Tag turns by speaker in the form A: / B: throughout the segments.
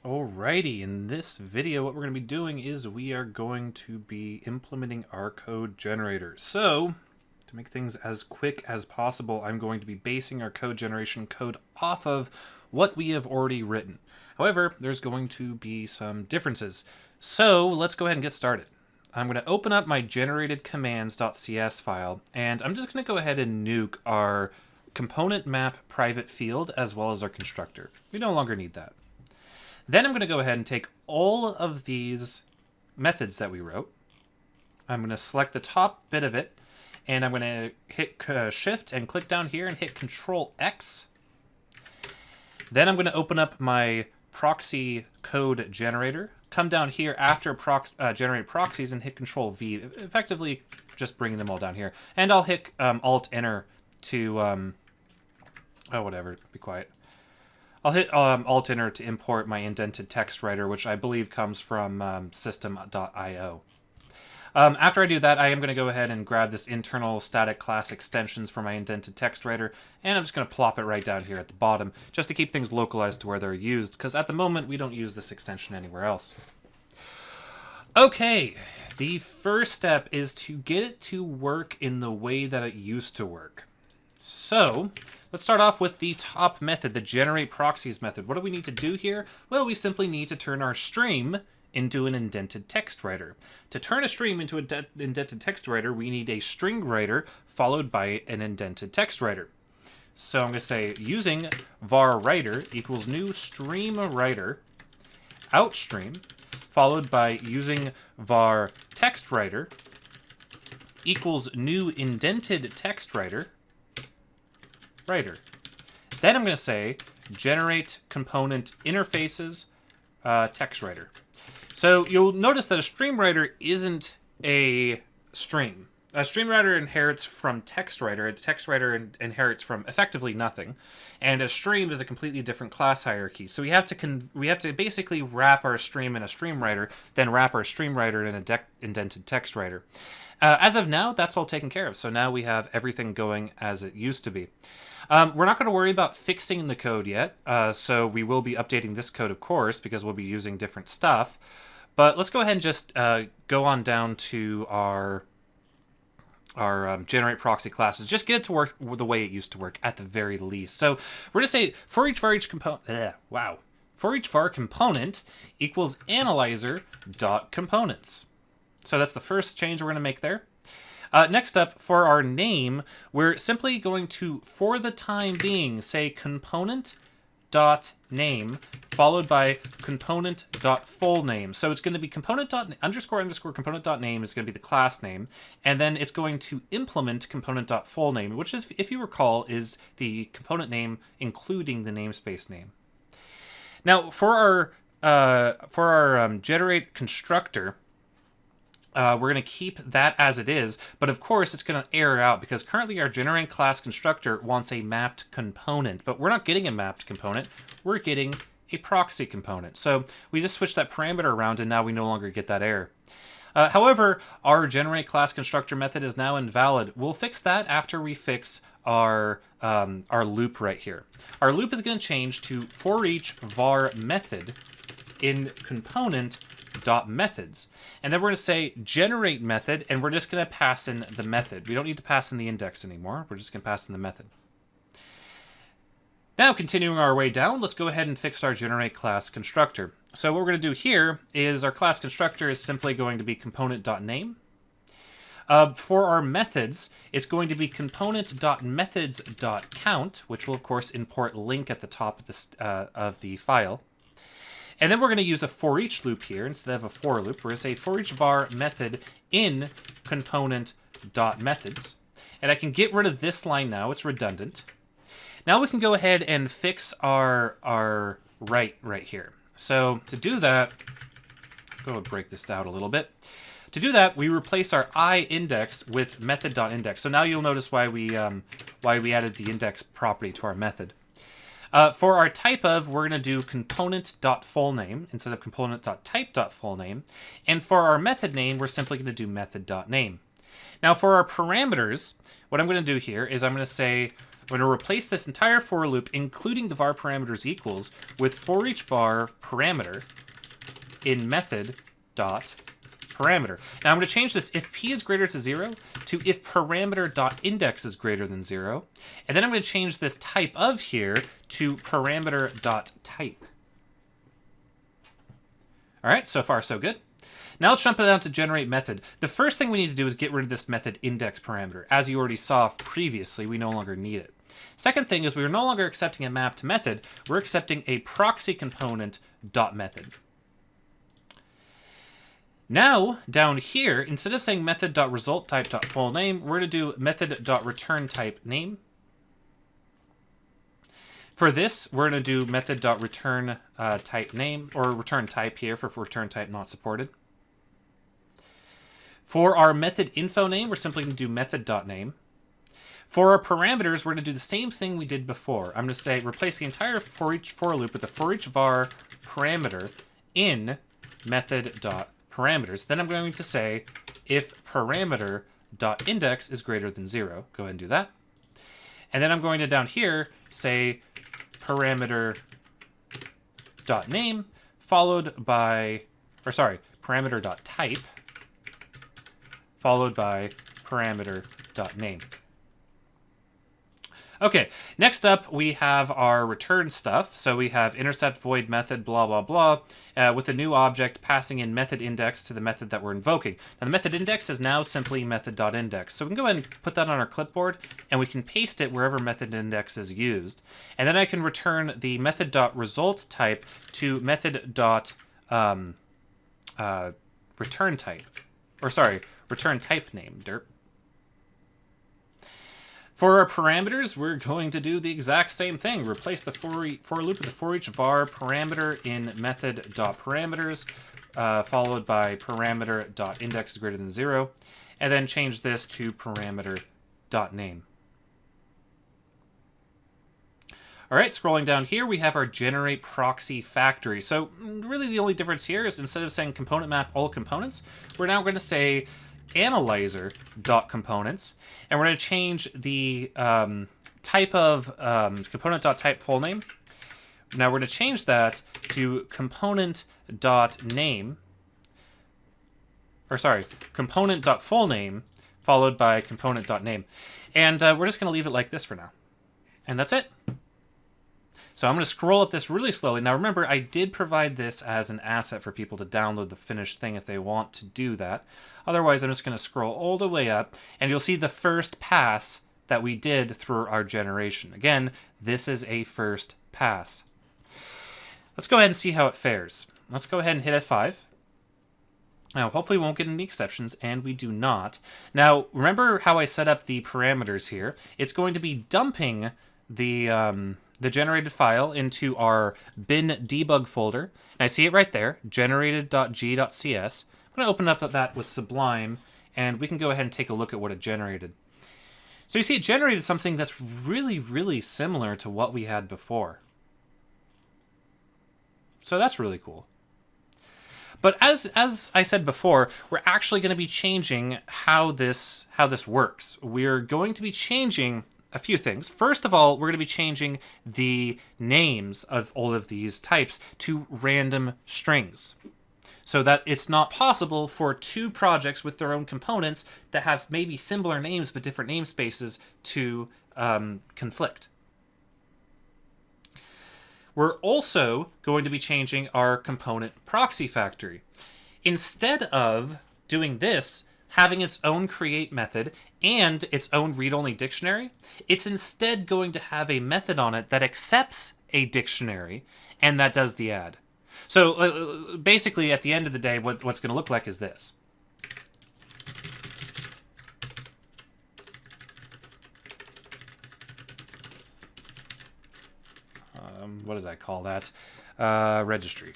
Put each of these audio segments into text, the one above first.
A: Alrighty, in this video what we're going to be doing is we are going to be implementing our code generator. So, to make things as quick as possible, I'm going to be basing our code generation code off of what we have already written. However, there's going to be some differences. So, let's go ahead and get started. I'm going to open up my generated commands.cs file, and I'm just going to go ahead and nuke our component map private field as well as our constructor. We no longer need that. Then I'm going to go ahead and take all of these methods that we wrote. I'm going to select the top bit of it, and I'm going to hit Shift and click down here and hit Control X. Then I'm going to open up my proxy code generator, come down here after generate proxies and hit Control V, effectively just bringing them all down here. And I'll hit Alt-Enter to, oh, whatever, be quiet. I'll hit Alt-Enter to import my indented text writer, which I believe comes from system.io. After I do that, I am going to go ahead and grab this internal static class extensions for my indented text writer, and I'm just going to plop it right down here at the bottom, just to keep things localized to where they're used, because at the moment we don't use this extension anywhere else. Okay, the first step is to get it to work in the way that it used to work. So, let's start off with the top method, the generate proxies method. What do we need to do here? Well, we simply need to turn our stream into an indented text writer. To turn a stream into an indented text writer, we need a string writer followed by an indented text writer. So I'm going to say using var writer equals new stream writer outstream followed by using var text writer equals new indented text writer. Then I'm going to say generate component interfaces text writer. So you'll notice that a stream writer isn't a stream. A stream writer inherits from text writer. A text writer inherits from effectively nothing, and a stream is a completely different class hierarchy. So we have to basically wrap our stream in a stream writer, then wrap our stream writer in an indented text writer. As of now, that's all taken care of. So now we have everything going as it used to be. We're not going to worry about fixing the code yet, so we will be updating this code, of course, because we'll be using different stuff. But let's go ahead and just go on down to our generate proxy classes. Just get it to work the way it used to work at the very least. So we're going to say for each var component equals analyzer.components. So that's the first change we're going to make there. Next up, for our name, we're simply going to, for the time being, say component.name followed by component.fullname. So it's going to be component.__component.name is going to be the class name, and then it's going to implement component.fullname, which is, if you recall, is the component name including the namespace name. Now, for our generate constructor, we're going to keep that as it is, but of course it's going to error out because currently our generate class constructor wants a mapped component, but we're not getting a mapped component, we're getting a proxy component. So we just switched that parameter around and now we no longer get that error. However, our generate class constructor method is now invalid. We'll fix that after we fix our loop right here. Our loop is going to change to for each var method in component.methods. And then we're going to say generate method, and we're just going to pass in the method. We don't need to pass in the index anymore. We're just going to pass in the method. Now, continuing our way down, let's go ahead and fix our generate class constructor. So what we're going to do here is our class constructor is simply going to be component.name. For our methods, it's going to be component.methods.count, which will of course import link at the top of the file. And then we're going to use a for each loop here instead of a for loop. We're going to say for each var method in component.methods. And I can get rid of this line now. It's redundant. Now we can go ahead and fix our right here. So to do that, go ahead and break this down a little bit. To do that, we replace our I index with method.index. So now you'll notice why we added the index property to our method. For our type of, we're going to do component.fullname instead of component.type.fullname. And for our method name, we're simply going to do method.name. Now for our parameters, what I'm going to do here is I'm going to say I'm going to replace this entire for loop, including the var parameters equals, with for each var parameter in method dot parameter. Now I'm going to change this if p is greater to 0 to if parameter dot index is greater than 0. And then I'm going to change this type of here to parameter dot type. All right, so far so good. Now let's jump down to generate method. The first thing we need to do is get rid of this method index parameter. As you already saw previously, we no longer need it. Second thing is we are no longer accepting a map to method. We're accepting a proxy component dot method. Now, down here, instead of saying method.resultType.fullName, we're going to do method.returnTypeName. For this, we're going to do method.returnTypeName, or return type here for return type not supported. For our method info name, we're simply going to do method.name. For our parameters, we're going to do the same thing we did before. I'm going to say replace the entire for each for loop with the for each var parameter in method.parameters. Then I'm going to say if parameter.index is greater than 0. Go ahead and do that. And then I'm going to down here say parameter.name followed by, or sorry, parameter.type followed by parameter.name. Okay, next up we have our return stuff. So we have intercept void method blah blah blah with a new object passing in method index to the method that we're invoking. Now the method index is now simply method.index. So we can go ahead and put that on our clipboard and we can paste it wherever method index is used. And then I can return the method.result type to method.return type. Or sorry, return type name, derp. For our parameters, we're going to do the exact same thing. Replace the for loop with the for each var parameter in method.parameters, followed by parameter.index is greater than 0, and then change this to parameter.name. All right, scrolling down here, we have our generate proxy factory. So really the only difference here is instead of saying component map all components, we're now going to say analyzer.components, and we're going to change the type of component.type full name. Now we're going to change that to component.name, or sorry, component.fullname followed by component.name. And we're just going to leave it like this for now. And that's it. So I'm going to scroll up this really slowly. Now remember, I did provide this as an asset for people to download the finished thing if they want to do that. Otherwise, I'm just going to scroll all the way up, and you'll see the first pass that we did through our generation. Again, this is a first pass. Let's go ahead and see how it fares. Let's go ahead and hit F5. Now, hopefully we won't get any exceptions, and we do not. Now, remember how I set up the parameters here? It's going to be dumping the generated file into our bin debug folder. And I see it right there, generated.g.cs. I'm going to open up that with Sublime, and we can go ahead and take a look at what it generated. So you see it generated something that's really, really similar to what we had before. So that's really cool. But as I said before, we're actually going to be changing how this works. We're going to be changing a few things. First of all, we're going to be changing the names of all of these types to random strings, so that it's not possible for two projects with their own components that have maybe similar names but different namespaces to conflict. We're also going to be changing our component proxy factory. Instead of doing this, having its own create method and its own read-only dictionary, it's instead going to have a method on it that accepts a dictionary and that does the add. So basically, at the end of the day, what's going to look like is this. What did I call that? Registry.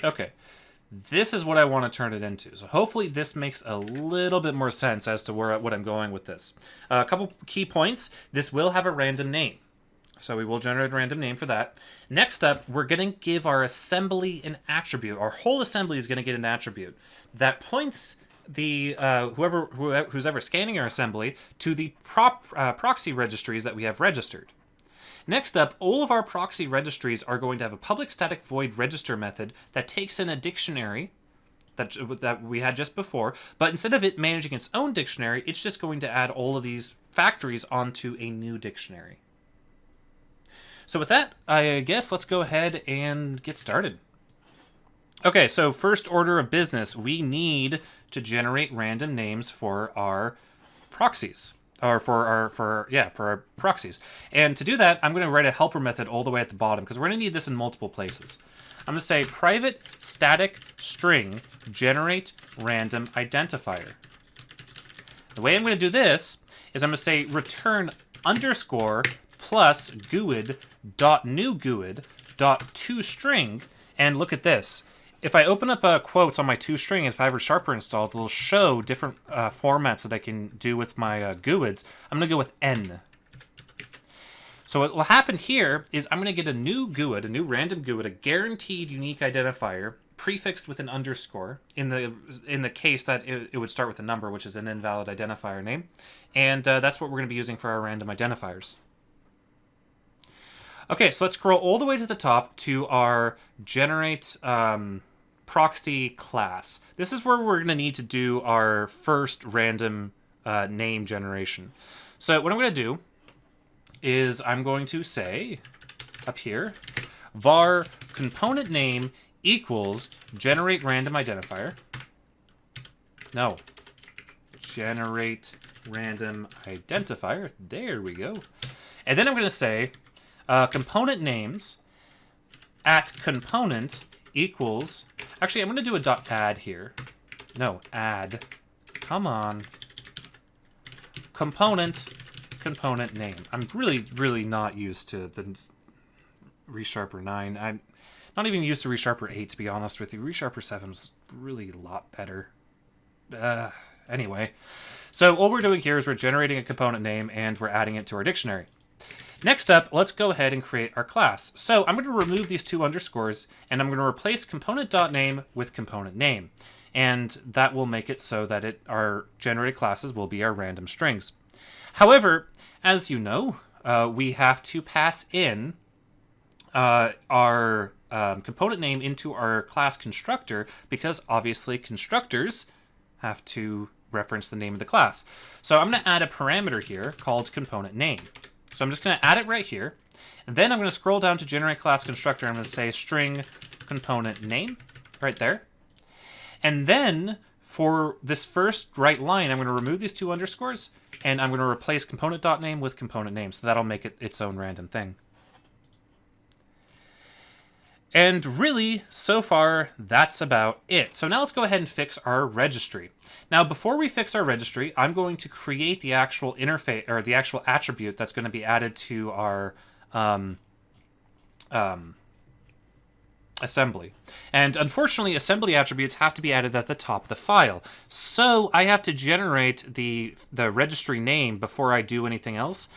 A: Okay. This is what I want to turn it into. So hopefully this makes a little bit more sense as to what I'm going with this. A couple key points. This will have a random name. So we will generate a random name for that. Next up, we're going to give our assembly an attribute. Our whole assembly is going to get an attribute that points the who's ever scanning our assembly to the proxy registries that we have registered. Next up, all of our proxy registries are going to have a public static void register method that takes in a dictionary that we had just before, but instead of it managing its own dictionary, it's just going to add all of these factories onto a new dictionary. So with that, I guess let's go ahead and get started. Okay, so first order of business, we need to generate random names for our proxies. Or for our proxies. And to do that, I'm going to write a helper method all the way at the bottom, because we're going to need this in multiple places. I'm going to say private static string generate random identifier. The way I'm going to do this is I'm going to say return underscore plus GUID dot new GUID dot toString, and look at this. If I open up quotes on my toString, if I have ReSharper installed, it'll show different formats that I can do with my GUIDs. I'm going to go with N. So what will happen here is I'm going to get a new GUID, a new random GUID, a guaranteed unique identifier prefixed with an underscore in the case that it would start with a number, which is an invalid identifier name. And that's what we're going to be using for our random identifiers. Okay, so let's scroll all the way to the top to our generate proxy class. This is where we're going to need to do our first random name generation. So what I'm going to do is I'm going to say up here var component name equals generate random identifier. No. Generate random identifier. There we go. And then I'm going to say component names at component equals, actually I'm going to do a dot add here. No, add. Come on. Component name. I'm really not used to the ReSharper 9. I'm not even used to ReSharper 8, to be honest with you. ReSharper 7 was really a lot better. Anyway, so all we're doing here is we're generating a component name and we're adding it to our dictionary. Next up, let's go ahead and create our class. So I'm going to remove these two underscores, and I'm going to replace component.name with component name. And that will make it so that our generated classes will be our random strings. However, as you know, we have to pass in our component name into our class constructor, because obviously constructors have to reference the name of the class. So I'm going to add a parameter here called component name. So I'm just going to add it right here. And then I'm going to scroll down to generate class constructor. I'm going to say string component name right there. And then for this first right line, I'm going to remove these two underscores and I'm going to replace component.name with component name. So that'll make it its own random thing. And really, so far, that's about it. So now let's go ahead and fix our registry. Now, before we fix our registry, I'm going to create the actual interface, or the actual attribute that's going to be added to our assembly. And unfortunately, assembly attributes have to be added at the top of the file. So I have to generate the registry name before I do anything else.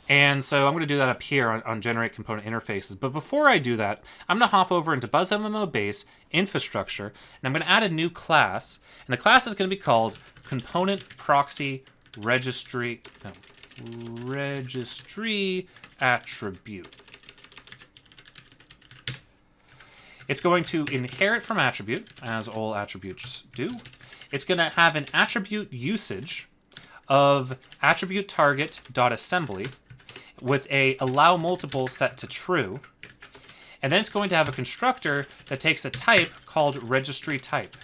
A: And so I'm going to do that up here on Generate Component Interfaces. But before I do that, I'm going to hop over into BuzzMMO Base Infrastructure, and I'm going to add a new class. And the class is going to be called Component Proxy Registry Attribute. It's going to inherit from attribute, as all attributes do. It's going to have an attribute usage of attribute target.assembly with a allow multiple set to true. And then it's going to have a constructor that takes a type called registry type.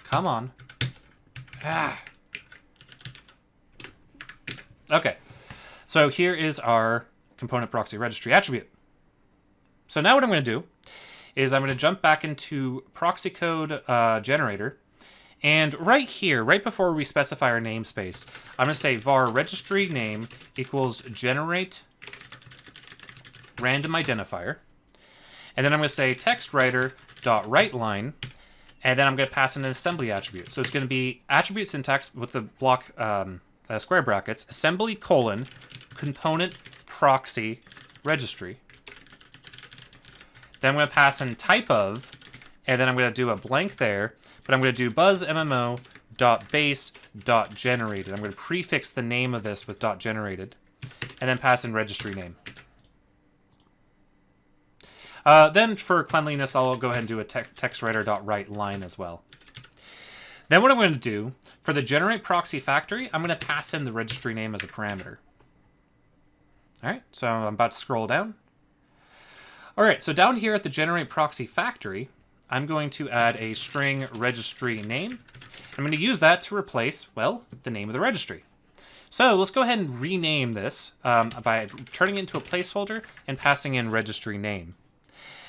A: Come on. Okay. So here is our component proxy registry attribute. So now what I'm going to do is I'm going to jump back into proxy code generator. And right here, right before we specify our namespace, I'm going to say var registry name equals generate random identifier. And then I'm going to say TextWriter.WriteLine, and then I'm going to pass in an assembly attribute. So it's going to be attribute syntax with the block square brackets, assembly colon, component proxy registry. Then I'm going to pass in type of, and then I'm going to do a blank there, but I'm going to do buzz MMO.base.generated. I'm going to prefix the name of this with .generated, and then pass in registry name. Then for cleanliness, I'll go ahead and do a TextWriter.WriteLine as well. Then what I'm going to do, for the generate proxy factory, I'm going to pass in the registry name as a parameter. All right, so I'm about to scroll down. All right, so down here at the generate proxy factory, I'm going to add a string registry name. I'm going to use that to replace, well, the name of the registry. So let's go ahead and rename this by turning it into a placeholder and passing in registry name.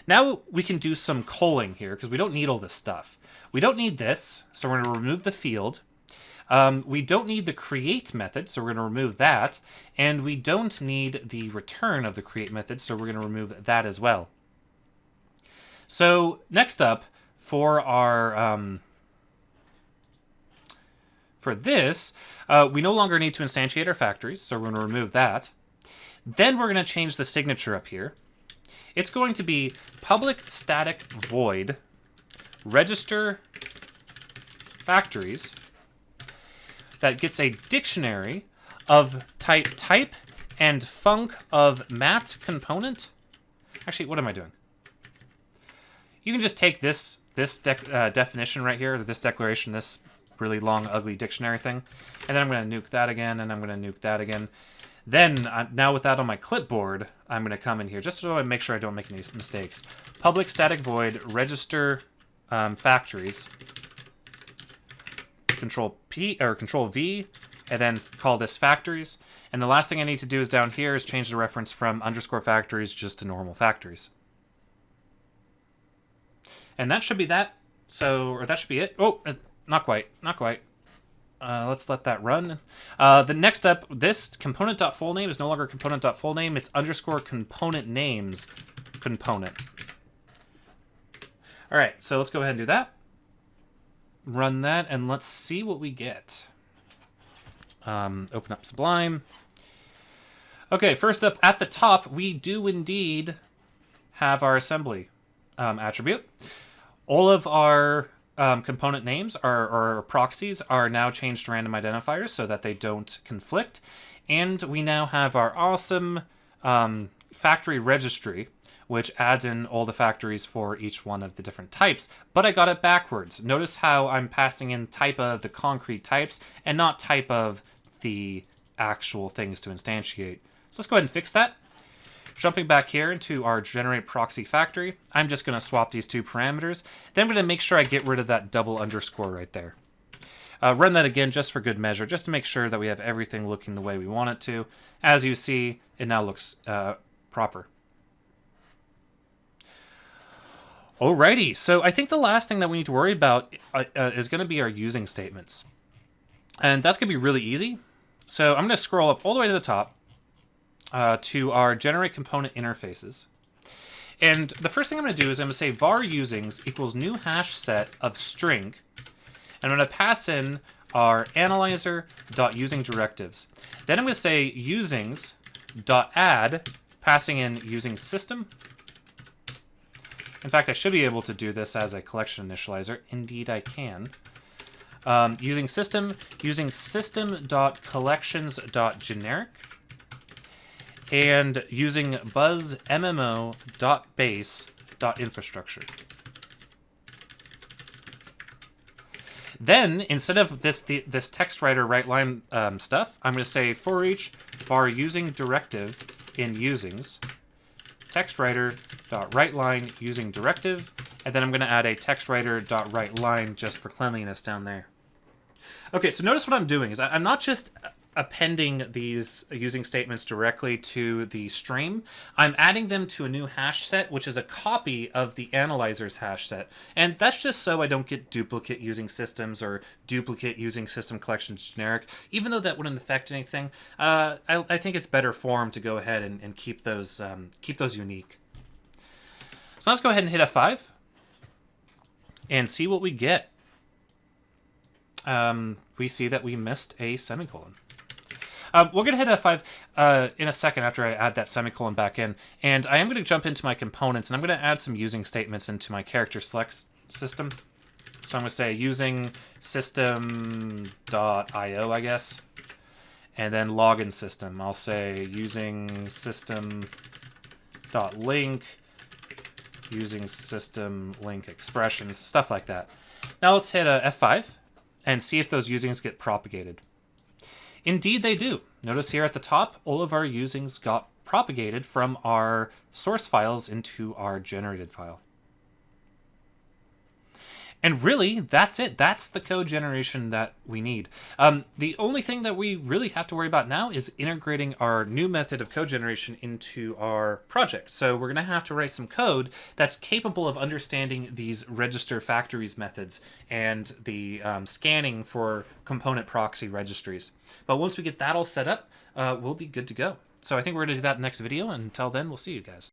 A: Now we can do some culling here because we don't need all this stuff. We don't need this, so we're going to remove the field. We don't need the create method, so we're going to remove that. And we don't need the return of the create method, so we're going to remove that as well. So next up, for our for this, we no longer need to instantiate our factories, so we're going to remove that. Then we're going to change the signature up here. It's going to be public static void register factories that gets a dictionary of type and func of mapped component. Actually, what am I doing? You can just take this definition right here, this declaration, this really long, ugly dictionary thing, and then I'm going to nuke that again, and I'm going to nuke that again. Then, now with that on my clipboard, I'm going to come in here just so I make sure I don't make any mistakes. Public static void register factories. Control P or Control V, and then call this factories. And the last thing I need to do is down here is change the reference from underscore factories just to normal factories. And that should be that. So, or that should be it. Oh, not quite, not quite. Let's let that run. The next up, this component.fullname is no longer component.fullname. It's underscore component names component. All right, so let's go ahead and do that. Run that, and let's see what we get. Open up Sublime. Okay, first up at the top, we do indeed have our assembly attribute. All of our component names, our proxies, are now changed to random identifiers so that they don't conflict. And we now have our awesome factory registry, which adds in all the factories for each one of the different types. But I got it backwards. Notice how I'm passing in type of the concrete types and not type of the actual things to instantiate. So let's go ahead and fix that. Jumping back here into our generate proxy factory, I'm just going to swap these two parameters. Then I'm going to make sure I get rid of that double underscore right there. Run that again just for good measure, just to make sure that we have everything looking the way we want it to. As you see, it now looks proper. Alrighty, so I think the last thing that we need to worry about is going to be our using statements. And that's going to be really easy. So I'm going to scroll up all the way to the top to our generate component interfaces. And the first thing I'm going to do is I'm going to say var usings equals new hash set of string. And I'm going to pass in our analyzer.using directives. Then I'm going to say usings.add, passing in using system. In fact, I should be able to do this as a collection initializer. Indeed, I can. Using system.collections.generic. And using buzz MMO.base.infrastructure. Then, instead of this TextWriter WriteLine stuff, I'm going to say for each var using directive in usings, TextWriter.WriteLine using directive, and then I'm going to add a TextWriter.WriteLine just for cleanliness down there. Okay, so notice what I'm doing is I'm not just appending these using statements directly to the stream. I'm adding them to a new hash set, which is a copy of the analyzer's hash set. And that's just so I don't get duplicate using systems or duplicate using system collections generic. Even though that wouldn't affect anything, I think it's better form to go ahead and keep those unique. So let's go ahead and hit F5 and see what we get. We see that we missed a semicolon. We're going to hit F5 in a second after I add that semicolon back in. And I am going to jump into my components, and I'm going to add some using statements into my character select system. So I'm going to say using system.io, I guess. And then login system. I'll say using system.link, using system link expressions, stuff like that. Now let's hit F5 and see if those usings get propagated. Indeed, they do. Notice here at the top, all of our usings got propagated from our source files into our generated file. And really, that's it. That's the code generation that we need. The only thing that we really have to worry about now is integrating our new method of code generation into our project. So we're going to have to write some code that's capable of understanding these register factories methods and the scanning for component proxy registries. But once we get that all set up, we'll be good to go. So I think we're going to do that in the next video. And until then, we'll see you guys.